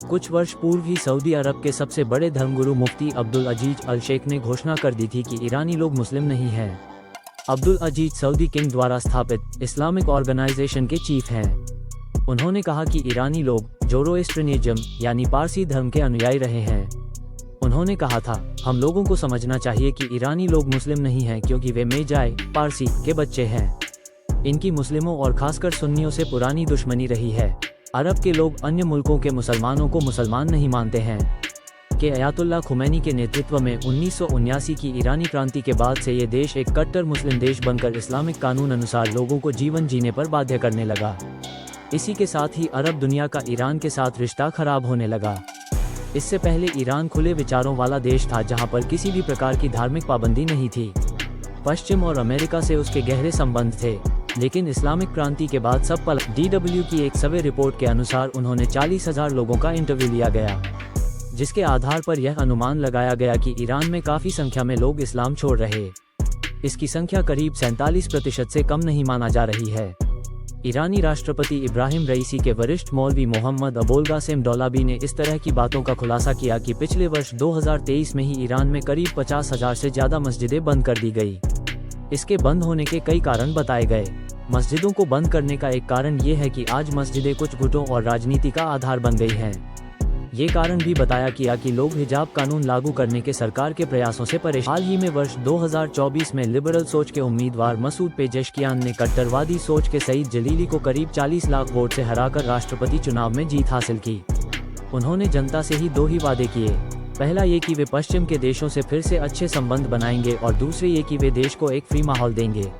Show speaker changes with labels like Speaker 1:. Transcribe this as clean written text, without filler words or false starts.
Speaker 1: कुछ वर्ष पूर्व ही सऊदी अरब के सबसे बड़े धर्मगुरु मुफ्ती अब्दुल अजीज अल शेख ने घोषणा कर दी थी कि ईरानी लोग मुस्लिम नहीं हैं। अब्दुल अजीज सऊदी किंग द्वारा स्थापित इस्लामिक ऑर्गेनाइजेशन के चीफ हैं। उन्होंने कहा कि ईरानी लोग जोरोएस्ट्रियनिज्म यानी पारसी धर्म के अनुयायी रहे हैं। उन्होंने कहा था, हम लोगों को समझना चाहिए कि ईरानी लोग मुस्लिम नहीं हैं क्योंकि वे मेजाए पारसी के बच्चे हैं। इनकी मुस्लिमों और खासकर सुन्नियों से पुरानी दुश्मनी रही है। अरब के लोग अन्य मुल्कों के मुसलमानों को मुसलमान नहीं मानते हैं। के अयातुल्ला खुमैनी के नेतृत्व में 1979 की ईरानी क्रांति के बाद से ये देश एक कट्टर मुस्लिम देश बनकर इस्लामिक कानून अनुसार लोगों को जीवन जीने पर बाध्य करने लगा। इसी के साथ ही अरब दुनिया का ईरान के साथ रिश्ता खराब होने लगा। इससे पहले ईरान खुले विचारों वाला देश था जहां पर किसी भी प्रकार की धार्मिक पाबंदी नहीं थी। पश्चिम और अमेरिका से उसके गहरे संबंध थे, लेकिन इस्लामिक क्रांति के बाद सब पलट। DW की एक सर्वे रिपोर्ट के अनुसार उन्होंने 40,000 लोगों का इंटरव्यू लिया गया, जिसके आधार पर यह अनुमान लगाया गया कि ईरान में काफी संख्या में लोग इस्लाम छोड़ रहे। इसकी संख्या करीब 47% से कम नहीं माना जा रही है। ईरानी राष्ट्रपति इब्राहिम रईसी के वरिष्ठ मौलवी मोहम्मद अबोलगासेम डोलाबी ने इस तरह की बातों का खुलासा किया कि पिछले वर्ष 2023 में ही ईरान में करीब 50,000 से ज्यादा मस्जिदें बंद कर दी गई। इसके बंद होने के कई कारण बताए गए। मस्जिदों को बंद करने का एक कारण ये है कि आज मस्जिदें कुछ गुटों और राजनीति का आधार बन गई हैं। ये कारण भी बताया किया कि लोग हिजाब कानून लागू करने के सरकार के प्रयासों से परेशान। हाल ही में वर्ष 2024 में लिबरल सोच के उम्मीदवार मसूद पेजेशकियान ने कट्टरवादी सोच के सईद जलीली को करीब 40 लाख वोट से हराकर राष्ट्रपति चुनाव में जीत हासिल की। उन्होंने जनता से ही दो ही वादे किए, पहला ये कि वे पश्चिम के देशों से फिर से अच्छे संबंध बनाएंगे और दूसरे ये कि वे देश को एक फ्री माहौल देंगे।